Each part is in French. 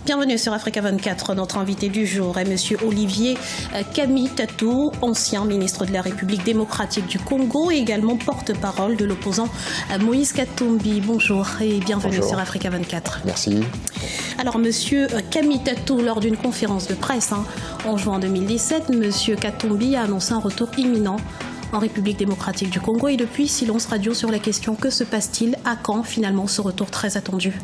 Bienvenue sur Africa 24. Notre invité du jour est Monsieur Olivier Kamitatou, ancien ministre de la République démocratique du Congo et également porte-parole de l'opposant Moïse Katumbi. Bonjour et bienvenue sur Africa 24. Merci. Alors Monsieur Kamitatou, lors d'une conférence de presse en juin 2017, Monsieur Katumbi a annoncé un retour imminent en République démocratique du Congo et depuis, silence radio sur la question que se passe-t-il, à quand finalement ce retour très attendu?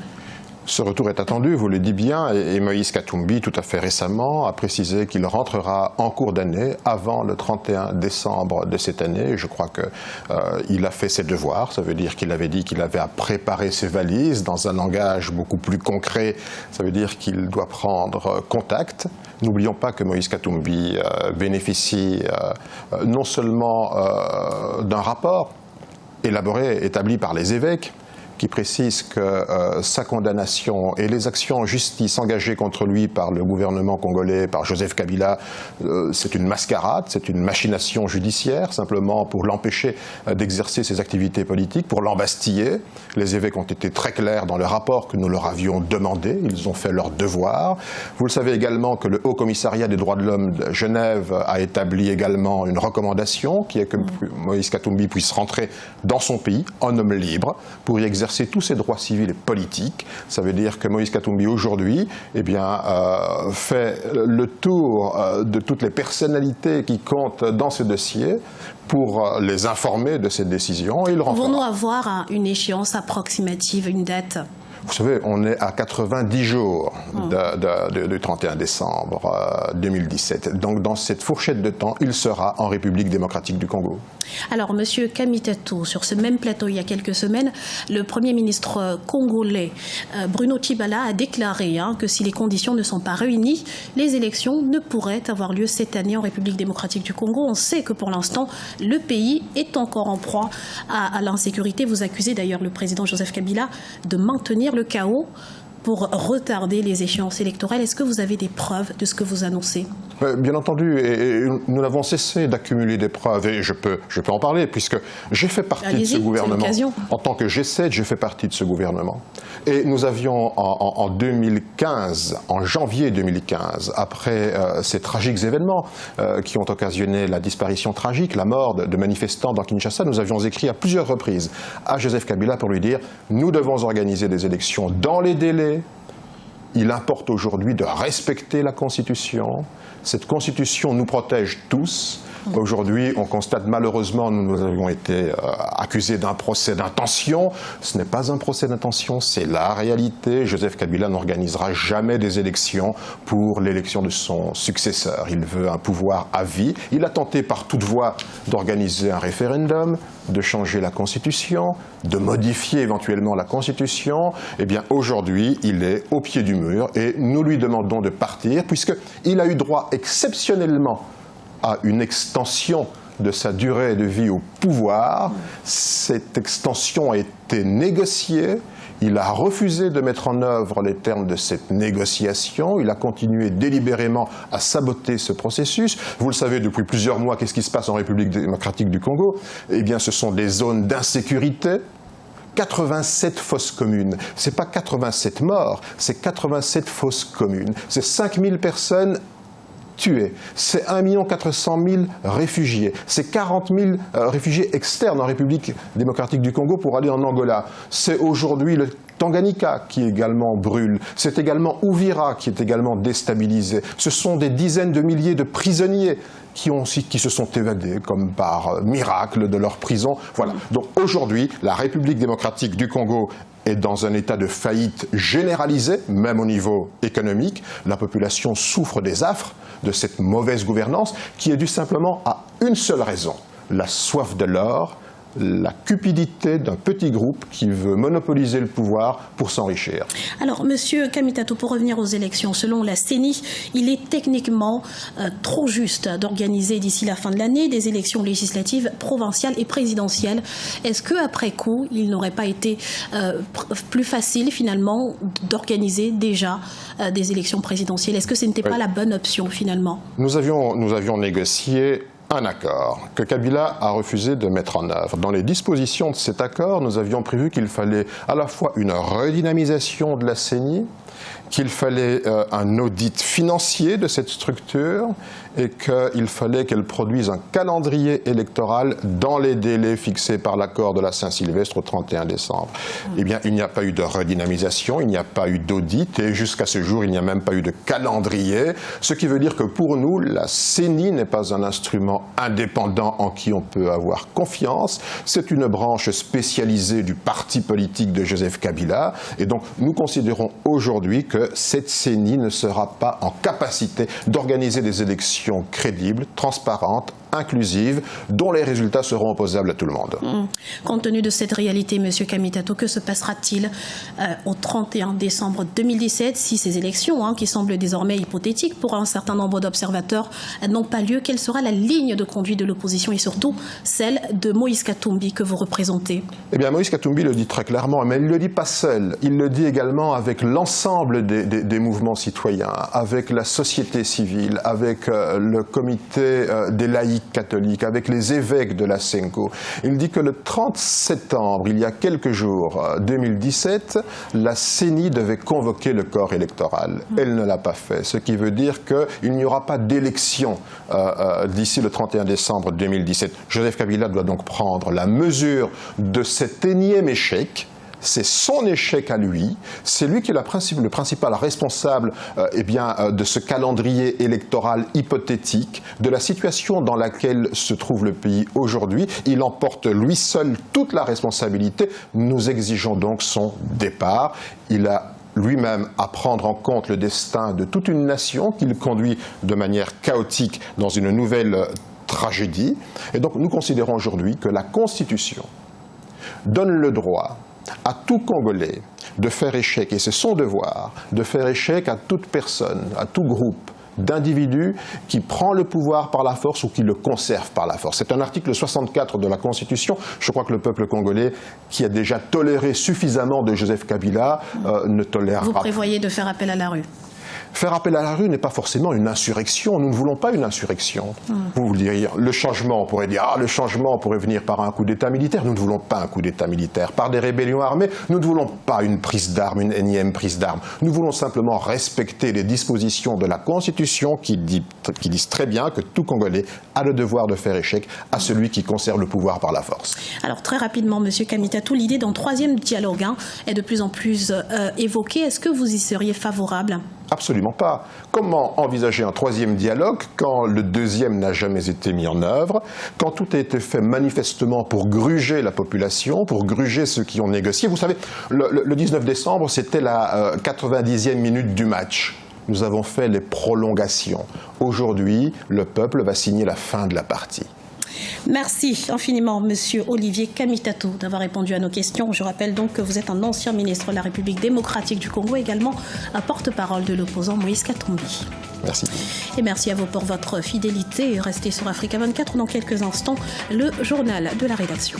Ce retour est attendu, vous le dites bien, et Moïse Katumbi, tout à fait récemment, a précisé qu'il rentrera en cours d'année avant le 31 décembre de cette année. Je crois qu'il a fait ses devoirs, ça veut dire qu'il avait dit qu'il avait à préparer ses valises dans un langage beaucoup plus concret, ça veut dire qu'il doit prendre contact. N'oublions pas que Moïse Katumbi bénéficie non seulement d'un rapport établi par les évêques, qui précise que sa condamnation et les actions en justice engagées contre lui par le gouvernement congolais, par Joseph Kabila, c'est une mascarade, c'est une machination judiciaire, simplement pour l'empêcher d'exercer ses activités politiques, pour l'embastiller. Les évêques ont été très clairs dans le rapport que nous leur avions demandé, ils ont fait leur devoir. Vous le savez également que le Haut Commissariat des droits de l'homme de Genève a établi également une recommandation qui est que Moïse Katumbi puisse rentrer dans son pays en homme libre pour y exercer tous ses droits civils et politiques. Ça veut dire que Moïse Katumbi aujourd'hui fait le tour de toutes les personnalités qui comptent dans ce dossier pour les informer de cette décision. Pouvons-nous avoir une échéance approximative, une date ? Vous savez, on est à 90 jours du 31 décembre 2017. Donc, dans cette fourchette de temps, il sera en République démocratique du Congo. Alors, Monsieur Kamitatou, sur ce même plateau, il y a quelques semaines, le Premier ministre congolais, Bruno Tshibala, a déclaré que si les conditions ne sont pas réunies, les élections ne pourraient avoir lieu cette année en République démocratique du Congo. On sait que pour l'instant, le pays est encore en proie à l'insécurité. Vous accusez d'ailleurs le président Joseph Kabila de maintenir le chaos pour retarder les échéances électorales. Est-ce que vous avez des preuves de ce que vous annoncez? Bien entendu, et nous n'avons cessé d'accumuler des preuves, et je peux en parler, puisque j'ai fait partie de ce gouvernement. En tant que G7, j'ai fait partie de ce gouvernement. Et nous avions en 2015, en janvier 2015, après ces tragiques événements qui ont occasionné la disparition tragique, la mort de manifestants dans Kinshasa, nous avions écrit à plusieurs reprises à Joseph Kabila pour lui dire « Nous devons organiser des élections dans les délais. Il importe aujourd'hui de respecter la Constitution. Cette Constitution nous protège tous. Aujourd'hui, on constate malheureusement, nous avons été accusés d'un procès d'intention. Ce n'est pas un procès d'intention, c'est la réalité. Joseph Kabila n'organisera jamais des élections pour l'élection de son successeur. Il veut un pouvoir à vie. Il a tenté par toute voie d'organiser un référendum, de changer la Constitution, de modifier éventuellement la Constitution. Eh bien, aujourd'hui, il est au pied du mur et nous lui demandons de partir puisqu'il a eu droit exceptionnellement à une extension de sa durée de vie au pouvoir. Cette extension a été négociée. Il a refusé de mettre en œuvre les termes de cette négociation. Il a continué délibérément à saboter ce processus. Vous le savez, depuis plusieurs mois, qu'est-ce qui se passe en République démocratique du Congo? Eh bien, ce sont des zones d'insécurité. 87 fosses communes. Ce n'est pas 87 morts, c'est 87 fosses communes. C'est 5000 personnes tués. C'est 1 400 000 réfugiés. C'est 40 000 réfugiés externes en République démocratique du Congo pour aller en Angola. C'est aujourd'hui le Tanganyika qui également brûle. C'est également Uvira qui est également déstabilisé. Ce sont des dizaines de milliers de prisonniers qui se sont évadés comme par miracle de leur prison. Voilà. Donc aujourd'hui, la République démocratique du Congo est dans un état de faillite généralisé, même au niveau économique. La population souffre des affres de cette mauvaise gouvernance qui est due simplement à une seule raison, la soif de l'or, la cupidité d'un petit groupe qui veut monopoliser le pouvoir pour s'enrichir. Alors, Monsieur Kamitatou, pour revenir aux élections, selon la CENI, il est techniquement trop juste d'organiser d'ici la fin de l'année des élections législatives, provinciales et présidentielles. Est-ce qu'après coup, il n'aurait pas été plus facile finalement d'organiser déjà des élections présidentielles? Est-ce que ce n'était pas la bonne option finalement? Nous avions négocié un accord que Kabila a refusé de mettre en œuvre. Dans les dispositions de cet accord, nous avions prévu qu'il fallait à la fois une redynamisation de la CENI qu'il fallait un audit financier de cette structure et qu'il fallait qu'elle produise un calendrier électoral dans les délais fixés par l'accord de la Saint-Sylvestre au 31 décembre. Eh bien, il n'y a pas eu de redynamisation, il n'y a pas eu d'audit et jusqu'à ce jour, il n'y a même pas eu de calendrier, ce qui veut dire que pour nous, la CENI n'est pas un instrument indépendant en qui on peut avoir confiance, c'est une branche spécialisée du parti politique de Joseph Kabila et donc nous considérons aujourd'hui que cette CENI ne sera pas en capacité d'organiser des élections crédibles, transparentes, inclusives, dont les résultats seront opposables à tout le monde. Compte tenu de cette réalité, M. Kamitatou, que se passera-t-il au 31 décembre 2017 si ces élections, qui semblent désormais hypothétiques pour un certain nombre d'observateurs, n'ont pas lieu? Quelle sera la ligne de conduite de l'opposition et surtout celle de Moïse Katumbi que vous représentez? Eh bien, Moïse Katumbi le dit très clairement, mais il ne le dit pas seul. Il le dit également avec l'ensemble des mouvements citoyens, avec la société civile, avec le comité des laïcs catholiques, avec les évêques de la SENCO. Il dit que le 30 septembre, il y a quelques jours, 2017, la CENI devait convoquer le corps électoral. Elle ne l'a pas fait, ce qui veut dire qu'il n'y aura pas d'élection d'ici le 31 décembre 2017. Joseph Kabila doit donc prendre la mesure de cet énième échec. C'est son échec à lui, c'est lui qui est le principal responsable de ce calendrier électoral hypothétique, de la situation dans laquelle se trouve le pays aujourd'hui. Il en porte lui seul toute la responsabilité. Nous exigeons donc son départ. Il a lui-même à prendre en compte le destin de toute une nation qu'il conduit de manière chaotique dans une nouvelle tragédie. Et donc nous considérons aujourd'hui que la Constitution donne le droit à tout Congolais de faire échec, et c'est son devoir, de faire échec à toute personne, à tout groupe d'individus qui prend le pouvoir par la force ou qui le conserve par la force. C'est un article 64 de la Constitution. Je crois que le peuple congolais, qui a déjà toléré suffisamment de Joseph Kabila, ne tolérera pas. Vous prévoyez de faire appel à la rue? Faire appel à la rue n'est pas forcément une insurrection. Nous ne voulons pas une insurrection. Vous diriez, le changement, on pourrait dire, le changement pourrait venir par un coup d'État militaire. Nous ne voulons pas un coup d'État militaire. Par des rébellions armées, nous ne voulons pas une prise d'armes, une énième prise d'armes. Nous voulons simplement respecter les dispositions de la Constitution qui disent très bien que tout Congolais a le devoir de faire échec à celui qui conserve le pouvoir par la force. Alors très rapidement, M. Kamitatou, l'idée d'un troisième dialogue est de plus en plus évoquée. Est-ce que vous y seriez favorable? Absolument pas. Comment envisager un troisième dialogue quand le deuxième n'a jamais été mis en œuvre, quand tout a été fait manifestement pour gruger la population, pour gruger ceux qui ont négocié? Vous savez, le 19 décembre, c'était la 90e minute du match. Nous avons fait les prolongations. Aujourd'hui, le peuple va signer la fin de la partie. Merci infiniment, Monsieur Olivier Kamitatou, d'avoir répondu à nos questions. Je rappelle donc que vous êtes un ancien ministre de la République démocratique du Congo, également un porte-parole de l'opposant Moïse Katumbi. Merci. Et merci à vous pour votre fidélité. Restez sur Africa 24 dans quelques instants, le journal de la rédaction.